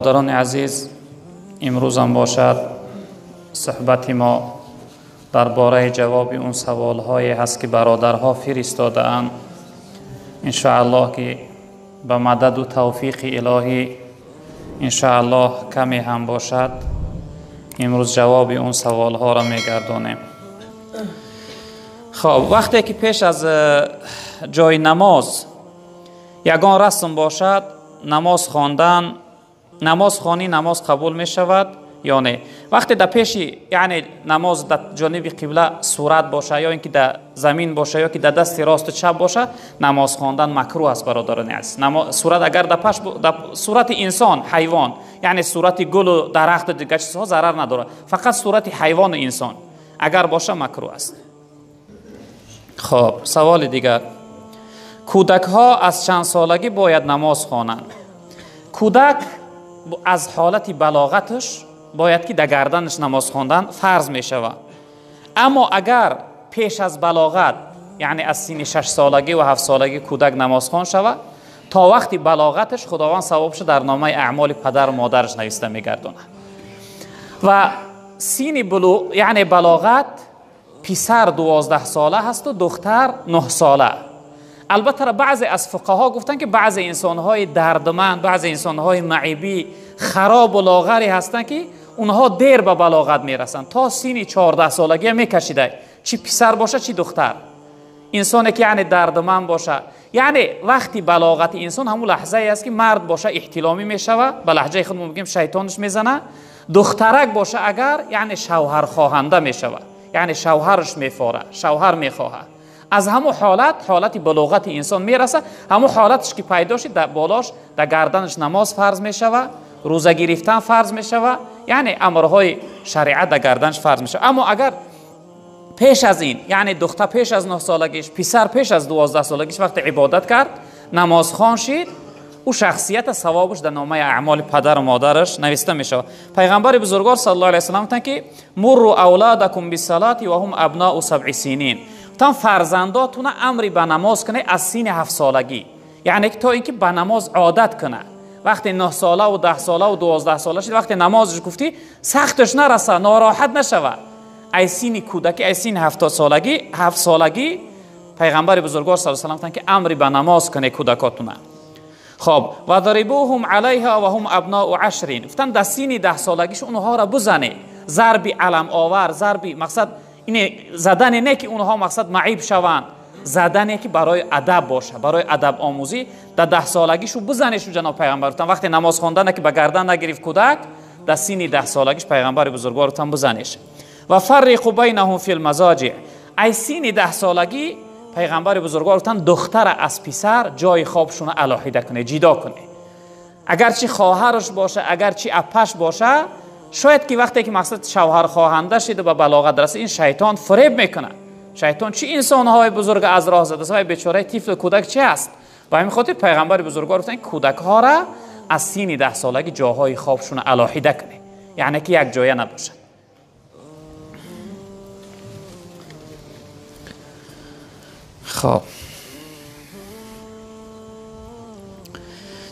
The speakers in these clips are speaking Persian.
برادران عزیز، امروز هم باشد صحبت ما درباره جواب اون سوال های هست که برادرها فرستاده اند. ان شاء الله که به مدد و توفیق الهی ان شاء الله کمی هم باشد امروز جواب اون سوال ها را میگردانیم. خب، وقتی که پیش از جای نماز یگان رسم باشد نماز خواندن، نماز خوانی نماز قبول می شود یا نه؟ وقتی در پیشی یعنی نماز در جانب قبله صورت باشه یا اینکه در زمین باشه یا که در دست راست و چپ باشه نماز خواندن مکروه است برادران عزیز. صورت اگر در صورت انسان حیوان یعنی صورت گل و درخت و دیگر چیزها ضرر نداره، فقط صورت حیوان و انسان اگر باشه مکروه است. خب، سوال دیگر، کودک ها از چند سالگی باید نماز خوانند؟ کودک از حالت بلاغتش باید که در گردنش نماز خواندن فرض می شود، اما اگر پیش از بلاغت یعنی از سن 6 سالگی و 7 سالگی کودک نماز خوان شود تا وقتی بلاغتش خداوند ثوابش در نامه اعمال پدر و مادرش نوشته می گرداند. و سن بلوغ یعنی بلاغت پسر 12 ساله هست و دختر 9 ساله. البته بعضی از فقها گفتن که بعضی انسان‌های دردمند، بعضی انسان‌های معیبی خراب و لاغری هستن که اونها دیر به بلاغت میرسن، تا سن 14 سالگی میکشیده، چی پسر باشه چی دختر. انسانی که یعنی دردمند باشه، یعنی وقتی بلاغت انسان همون لحظه است که مرد باشه احتلامی میشوه، به لهجه خودمون میگیم شیطانش میزنه. دخترک باشه اگر یعنی شوهر خواهنده میشوه، یعنی شوهرش میفاره، شوهر میخواهد. از همون حالت بلاغت انسان میرسه، همون حالتش که پیدا شد در بالاش در گردنش نماز فرض میشوه، روزه گرفتن فرض میشوه، یعنی امرهای شریعت در گردنش فرض میشوه. اما اگر پیش از این یعنی دختر پیش از 9 سالگیش، پسر پیش از 12 سالگیش وقت عبادت کرد نماز خوان شد، او شخصیت ثوابش در نامه اعمال پدر و مادرش نوشته میشه. پیغمبر بزرگوار صلی الله علیه و سلم گفتند که مروا اولادکم بالصلاه و هم ابناء 7 سنین، تان فرزنداتون امری به نماز کنه از سن 7 سالگی، یعنی تا اینکه به نماز عادت کنه. وقتی 9 ساله و 10 ساله و 12 ساله شد وقتی نمازش گفتی سختش نرسه، ناراحت نشوه. ای سن کودکی، ای سن 7 سالگی پیغمبر بزرگوار صلی الله علیه و سلم که امری به نماز کنه کودکاتون. خب، و ضربوهم علیها و هم ابناء 10، گفتن در سن 10 سالگیش اونها را بزنه، ضرب علم آور، ضرب مقصد اینه زدن نه که اونها مقصد معیب شوند، زدن که برای ادب باشه، برای ادب آموزی. در 10 سالگیشو بزنیشو جناب پیغمبر گفتن وقتی نماز خواندن که به گردن نگرفت کودک، در سن 10 سالگیش پیغمبر بزرگوار گفتن بزنیش. و فرقوا بینهم فی المضاجع، ای سن 10 سالگی پیغمبر بزرگوار گفتن دختر از پسر جای خوابشون علاهیده کنه، جدا کنه. اگرچه خواهرش باشه، اگرچه اپش باشه، شاید که وقتی که مقصد شوهر خواهنده شده به بلاغت رسید این شیطان فریب میکنه. شیطان چی انسانهای بزرگ از راه زده است، بیچاره طفل کودک چی است؟ با همین خاطر پیغمبر بزرگوار گفتن کودک ها را از سن 10 سالگی جاهای خوابشون علاهیده کنه، یعنی که یک جایه نباشه. خب،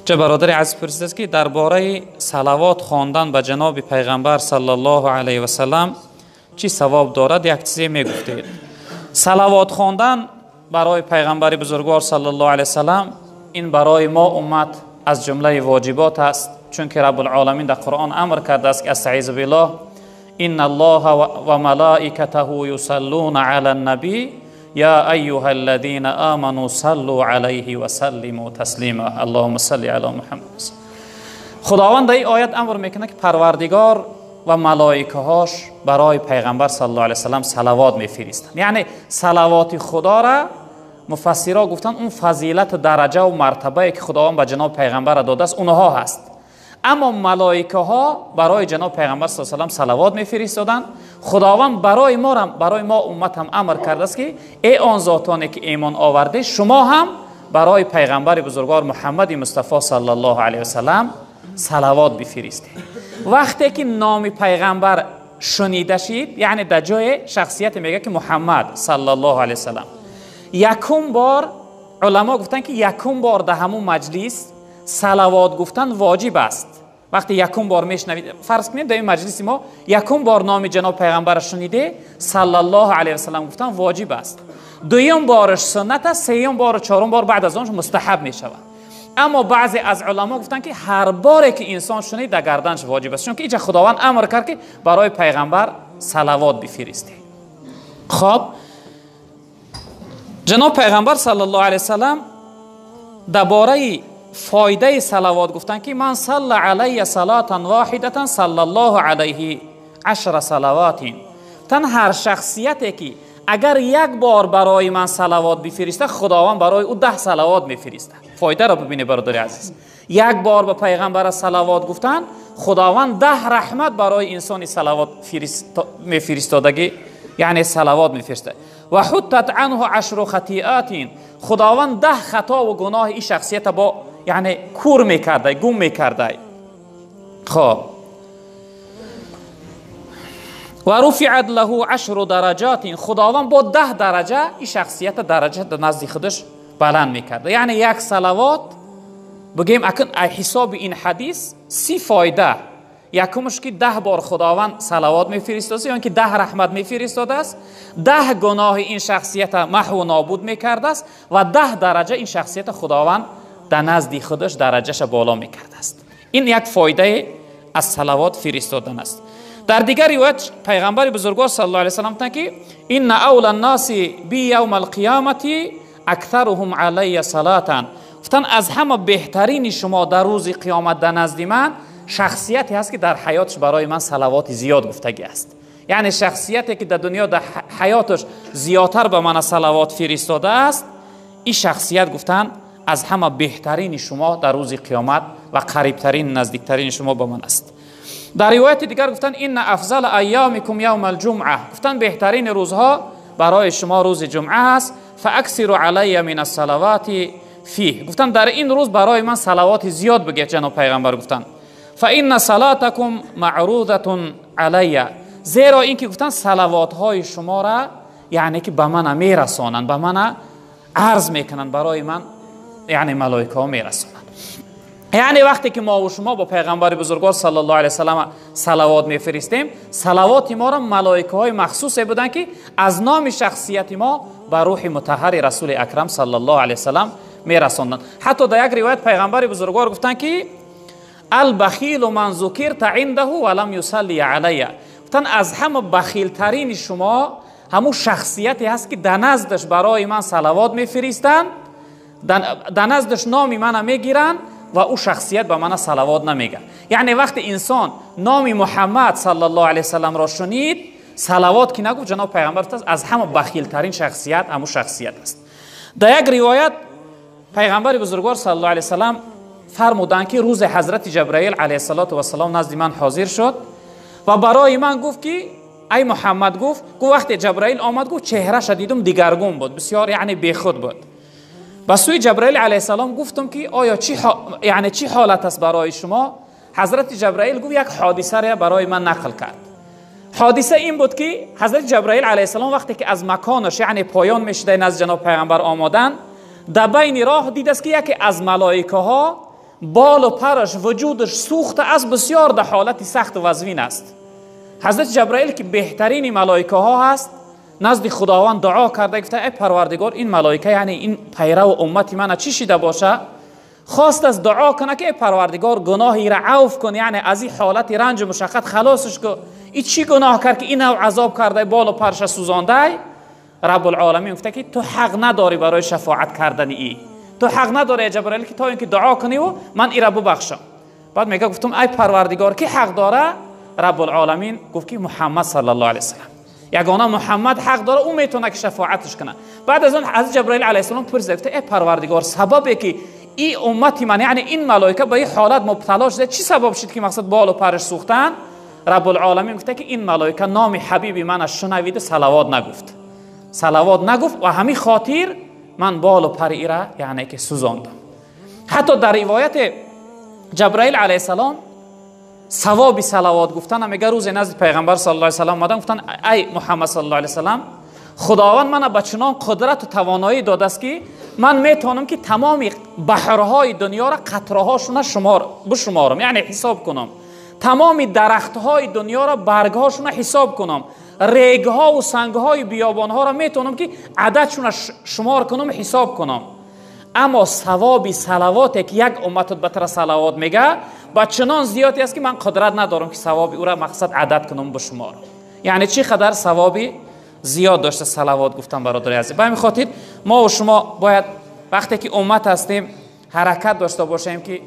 چه برادر عزیز پرسیده است که درباره صلوات خواندن به جناب پیغمبر صلی الله علیه و سلم چی ثواب دارد؟ یک چیزی میگفتید. صلوات خواندن برای پیغمبر بزرگوار صلی الله علیه و سلم این برای ما امت از جمله واجبات است، چون که رب العالمین در قرآن امر کرده است که استعیذ بالله ان الله و ملائکته یصلون علی النبی یا ایها الذین آمنوا صلوا علیه و سلموا تسلیما اللهم صل علی محمد. خداوند این آیت امر میکنه که پروردگار و ملائکه هاش برای پیغمبر صلی الله علیه و سلم صلوات میفرستند. یعنی صلوات خدا را مفسرها گفتن اون فضیلت درجه و مرتبه که خداوند به جناب پیغمبر داده است اونها هست. اما ملائکه ها برای جناب پیغمبر صلی الله علیه و سلم صلوات میفرستادند. خداوند برای ما امت هم امر کرده است که ای آن ذاتانی که ایمان آورده شما هم برای پیغمبر بزرگوار محمد مصطفی صلی الله علیه و سلم صلوات بفرستید. وقتی که نام پیغمبر شنیده شید یعنی در جای شخصیت میگه که محمد صلی الله علیه و سلم، یکم بار علما گفتن که یکم بار در همون مجلس صلوات گفتن واجب است. وقتی یکم بار میشنوید، فرض کنید در این مجلس ما یکم بار نام جناب پیغمبر شنیده صلی الله علیه و سلم گفتن واجب است، دویم بارش سنت است، سوم بار و چهارم بار بعد از آنش مستحب می شود. اما بعضی از علما گفتن که هر باری که انسان شنید در گردنش واجب است، چون که اینجا خداوند امر کرد که برای پیغمبر صلوات بفرسته. خب جناب پیغمبر صلی الله علیه و سلم درباره فایده صلوات گفتن که من صلی علی صلاة واحدة صلی الله علیه 10 صلوات. تن هر شخصیتی که اگر یک بار برای من صلوات بفرسته، خداوند برای او 10 صلوات میفرسته. فایده را ببینید برادر عزیز، یک بار به پیغمبر صلوات گفتن، خداوند 10 رحمت برای انسان صلوات میفرستادگی، یعنی صلوات میفرسته. و حطت عنه 10 خطیئات، خداوند 10 خطا و گناه این شخصیت با یعنی کور میکرده، گم میکرده. خب و رفعت له 10 درجات، خداوند با 10 درجه این شخصیت درجه در نزد خودش بلند میکرده. یعنی یک صلوات بگیم اکن حساب این حدیث 30 فایده، یکمش که 10 بار خداوند صلوات میفرستاد، یعنی که 10 رحمت میفرستاده است، 10 گناه این شخصیت محو و نابود میکرده است و 10 درجه این شخصیت خداوند در نزد خودش درجهش بالا میکرده است. این یک فایده از صلوات فرستادن است. در دیگر روایت پیغمبر بزرگوار صلی الله علیه و سلم گفتند که ان اول الناس بی یوم القیامه اکثرهم علی صلاة، گفتن از همه بهترین شما در روز قیامت در نزد من شخصیتی هست که در حیاتش برای من صلوات زیاد گفتگی است. یعنی شخصیتی که در دنیا در حیاتش زیادتر به من صلوات فرستاده است، این شخصیت گفتن از همه بهترین شما در روز قیامت و قریبترین نزدیکترین شما به من است. در روایت دیگر گفتن این افضل ایامکم یوم الجمعه، گفتن بهترین روزها برای شما روز جمعه است. فاکثروا علی من الصلوات فیه، گفتن در این روز برای من صلوات زیاد بگید. جناب پیغمبر گفتن فان صلاتکم معروضه علی، زیرا اینکه گفتن صلوات های شما را یعنی که به من میرسانند، به من عرض میکنند، برای من یعنی ملائکه ها میرسانند. یعنی وقتی که ما و شما با پیغمبر بزرگوار صلی الله علیه و سلم صلوات میفرستیم، صلوات ما را ملائکه های مخصوصی بودن که از نام شخصیت ما به روح مطهر رسول اکرم صلی الله علیه و سلم میرساندند. حتی در یک روایت پیغمبر بزرگوار گفتن که البخیل من ذکرت عنده ولم یصلی علیه، گفتن از همه بخیل ترین شما همون شخصیتی هست که در نزدش برای من صلوات میفرستند، در نزدش نام من میگیرند و او شخصیت به من صلوات نمیگه. یعنی وقتی انسان نام محمد صلی الله علیه و سلم را شنید، صلوات که نگفت، جناب پیغمبر از همه بخیل ترین شخصیت همون شخصیت است. در یک روایت پیغمبر بزرگوار صلی الله علیه و سلم فرمودند که روز حضرت جبرائیل علیه السلام نزد من حاضر شد و برای من گفت که ای محمد، گفت وقتی جبرائیل آمد، گفت چهره شدیدم دیگرگون بود، بسیار یعنی بیخود بود. به سوی جبرائیل علیه السلام گفتم که آیا چی حالت است برای شما؟ حضرت جبرائیل گفت یک حادثه را برای من نقل کرد. حادثه این بود که حضرت جبرائیل علیه السلام وقتی که از مکانش یعنی پایان میشده نزد جناب پیغمبر آمدن، در بین راه دید است که یکی از ملائکه ها بال و پرش وجودش سوخته از بسیار در حالت سخت و وزوین است. حضرت جبرائیل که بهترین ملائکه ها هست، نزد خداوند دعا کرده، گفته ای پروردگار این ملائکه یعنی این پیرو و امتی من چی شده باشه؟ خواست از دعا کنه که ای پروردگار گناهی را عفو کن، یعنی از این حالت رنج و مشقت خلاصش کن. این چی گناه کرد که این نوع عذاب کرده، بال و پرش سوزانده؟ رب العالمین گفته که تو حق نداری برای شفاعت کردن ای، تو حق نداری جبرائیل که تا اینکه دعا کنی و من ای را ببخشم. بعد میگه گفتم ای پروردگار کی حق داره؟ رب العالمین گفت که محمد صلی الله علیه و سلم، یگانه محمد حق داره، او میتونه که شفاعتش کنه. بعد از اون از جبرائیل علیه السلام پرسید، گفت ای پروردگار سببی که این امتی من یعنی این ملائکه به این حالت مبتلا شده چی سبب شد که مقصد بال و پرش سوختن؟ رب العالمین گفته که این ملائکه نام حبیب من شنویده صلوات نگفت و همین خاطر من بال و پر ای را یعنی که سوزاندم. حتی در روایت جبرائیل علیه السلام ثواب صلوات گفتن میگه روز نزد پیغمبر صلی الله علیه و سلم اومدن، گفتن ای محمد صلی الله علیه و سلم خداوند من به چنان قدرت و توانایی داده است که من میتونم که تمام بحرهای دنیا را قطرهاشون بشمارم، یعنی حساب کنم. تمام درختهای دنیا را برگهاشون حساب کنم. ریگها و سنگهای بیابانها را میتونم که عددشون شمار کنم، حساب کنم. اما ثواب صلواتی که یک امت به طرف صلوات میگه با چنان زیادی است که من قدرت ندارم که ثواب او را مقصد عدد کنم بشمار. یعنی چی قدر ثوابی زیاد داشته صلوات گفتم برادر عزیز. به همین خاطر ما و شما باید وقتی که امت هستیم حرکت داشته باشیم که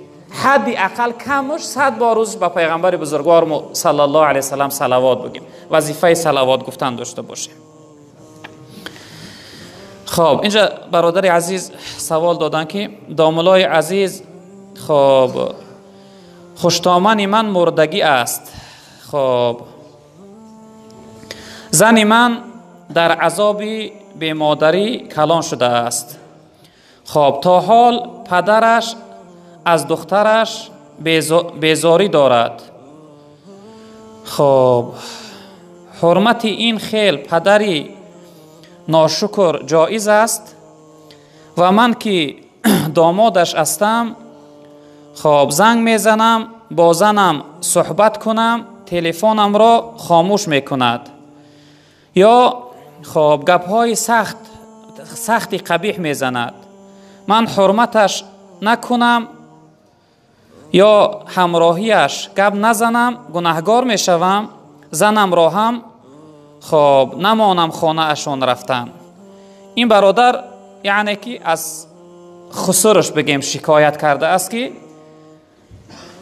حدی اقل کمش 100 بار روز به پیغمبر بزرگوار صلی الله علیه و سلم صلوات بگیم، وظیفه صلوات گفتن داشته باشیم. خب اینجا برادر عزیز سوال دادن که داملای عزیز، خب خوشتامن من مردگی است. خب زن من در عذاب بیمادری کلان شده است. خب تا حال پدرش از دخترش بیزاری دارد. خب حرمت این خیل پدری ناشکر جایز است و من که دامادش هستم خب زنگ میزنم با زنم صحبت کنم، تلفنم را خاموش میکند یا خب گپهای سختی قبیح میزند. من حرمتش نکنم یا همراهیش گپ نزنم گناهگار میشوم. زنم را هم خب نمانم خانه اشان رفتن. این برادر یعنی که از خسرش بگیم شکایت کرده است که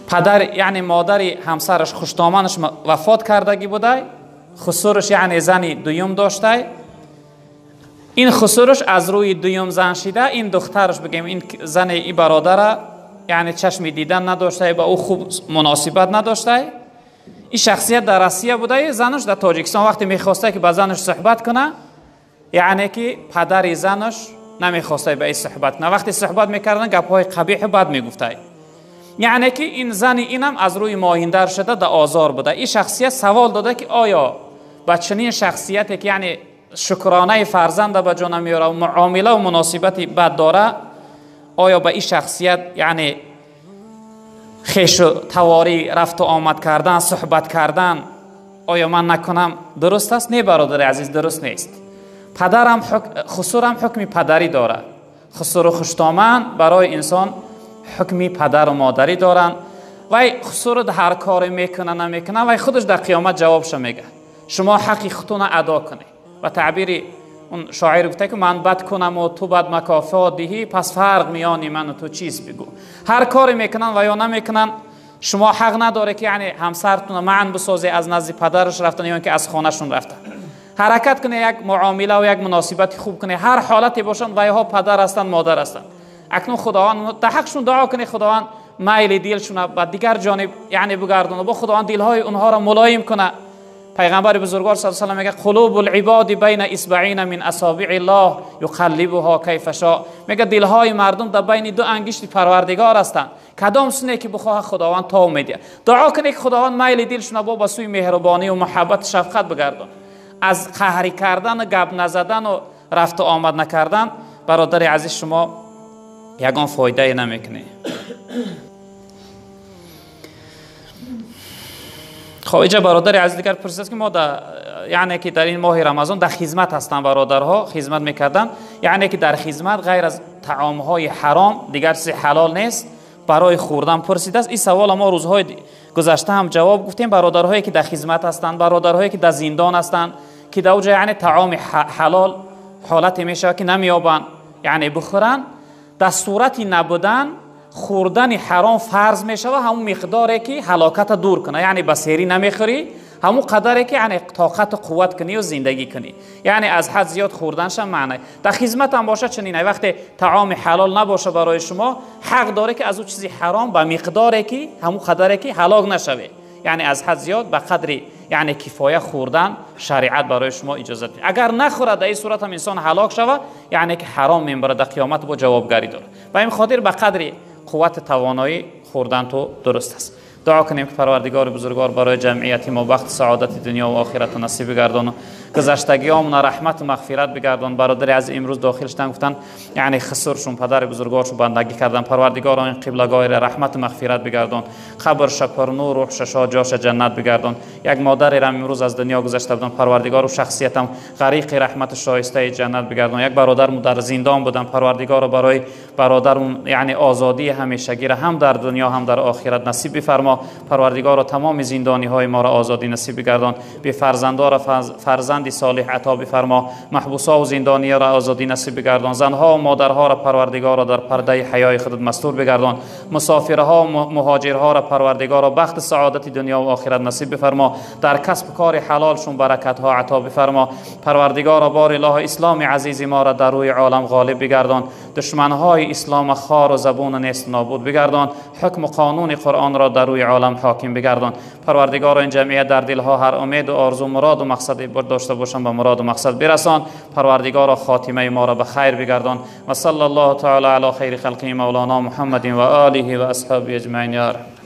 پدر یعنی مادر همسرش خوشتامنش وفات کردگی بوده، خسرش یعنی زنی دویم داشته. این خسرش از روی دویم زن شده، این دخترش بگیم این زن این برادر یعنی چشم دیدن نداشته، با او خوب مناسبت نداشته. این شخصیت در روسیه بوده، زنش در تاجیکستان وقتی میخواسته که با زنش صحبت کنه یعنی که پدر زنش نمیخواسته به این صحبت کنه، وقتی صحبت میکردن گپهای قبیح بد میگفته، یعنی که این زن اینم از روی ماهیندر شده در آزار بوده. این شخصیت سوال داده که آیا با چنین شخصیتی که یعنی شکرانه فرزند به جا نمیاره و معامله و مناسبتی بد داره، آیا با این شخصیت یعنی خیش و تواری رفت و آمد کردن، صحبت کردن آیا من نکنم درست است؟ نه برادر عزیز، درست نیست. پدرم خسرم حکمی پدری داره. خسر و خوشتامن برای انسان حکمی پدر و مادری دارن. وی خسر هر کاری میکنه نمیکنه وی خودش در قیامت جوابش میگه شما حقی خودتون ادا کنی. و تعبیر اون شاعر گفته که من بد کنم و تو بد مکافات دهی، پس فرق میانی من و تو چیز بگو. هر کاری میکنن و یا نمیکنن شما حق نداره که یعنی همسرتون معن بسازی از نزد پدرش رفتن یا اینکه از خانهشون رفتن. حرکت کنه، یک معامله و یک مناسبت خوب کنه، هر حالتی باشن و ها پدر هستن مادر هستن. اکنون خداوند در حقشون دعا کنه خداوند میل دلشون به دیگر جانب یعنی بگردونه، با خداوند دلهای اونها را ملایم کنه. پیغمبر بزرگوار صلی الله علیه و آله میگه قلوب العباد بین اصبعین من اصابع الله یقلبها کیف شاء. میگه دلهای مردم در بین دو انگشت پروردگار هستند، کدام سونه که بخواه خداوند تا میده. دعا کنه که خداوند میل دلشون با به سوی مهربانی و محبت شفقت بگردون. از قهری کردن و گپ نزدن و رفت و آمد نکردن برادر عزیز شما یگان فایده نمیکنه. خب اینجا برادر عزیز دیگر پرسید که ما یعنی که در این ماه رمضان در خدمت هستن، برادرها خدمت میکردن، یعنی که در خدمت غیر از طعامهای حرام دیگر چیز حلال نیست برای خوردن پرسیده است. این سوال ما روزهای گذشته هم جواب گفتیم. برادرهایی که در خدمت هستند، برادرهایی که در زندان هستند که در اونجا یعنی طعام حلال حالتی میشه که نمیابن یعنی بخورن، در صورتی نبودن خوردن حرام فرض میشه و همون مقداری که هلاکت دور کنه، یعنی بسیری نمیخوری، همون قدری که یعنی طاقت و قوت کنی و زندگی کنی، یعنی از حد زیاد خوردنش معنی. در خدمت هم باشه چنینه، وقتی طعام حلال نباشه برای شما حق داره که از اون چیزی حرام به مقداری که همون قدری که هلاک نشوه، یعنی از حد زیاد به قدری یعنی کفایه خوردن شریعت برای شما اجازه میده. اگر نخوره در این صورت هم انسان هلاک شوه یعنی که حرام میبره، در قیامت با جوابگری داره. و این خاطر به قدری قوت توانایی خوردن تو درست است. دعا کنیم که پروردگار بزرگوار برای جمعیت ما وقت سعادت دنیا و آخرت نصیب گردانه. گذشتگیامون رحمت و مغفرت بگردان. برادری از امروز داخل شدن گفتن یعنی خسرشون پدر بزرگوارشون بندگی کردن، پروردگار این قبلگاه را رحمت و مغفرت بگردان، قبرش پر نور، روحش جاش جنت بگردان. یک مادری را امروز از دنیا گذشته بودن، پروردگار و شخصیتم غریق رحمت شایسته جنت بگردان. یک برادر در زندان بودن، پروردگار برای برادر یعنی آزادی همیشگی را هم در دنیا هم در آخرت نصیب بفرما. پروردگار تمام زندانی های ما را آزادی نصیب بگردان. به فرزندان را فرزند صالح عطا بفرما. محبوسا و زندانی را آزادی نصیب بگردان. زنها و مادرها را پروردگار در پرده حیای خودت مستور بگردان. مسافرها و مهاجرها را پروردگار بخت سعادت دنیا و آخرت نصیب بفرما. در کسب کار حلالشون برکت ها عطا بفرما. پروردگار بار اله اسلام عزیز ما را در روی عالم غالب بگردان. دشمن های اسلام خار و زبون نیست نابود بگردان. حکم و قانون قرآن را در روی عالم حاکم بگردان. پروردگار این جمعیت در دلها هر امید و آرزو مراد و مقصد داشته باشند به مراد و مقصد برسان. پروردگار خاتمه ما را به خیر بگردان. و صلی الله تعالی علی خیر خلقه مولانا محمد و آله و اصحابه اجمعین. یا رب.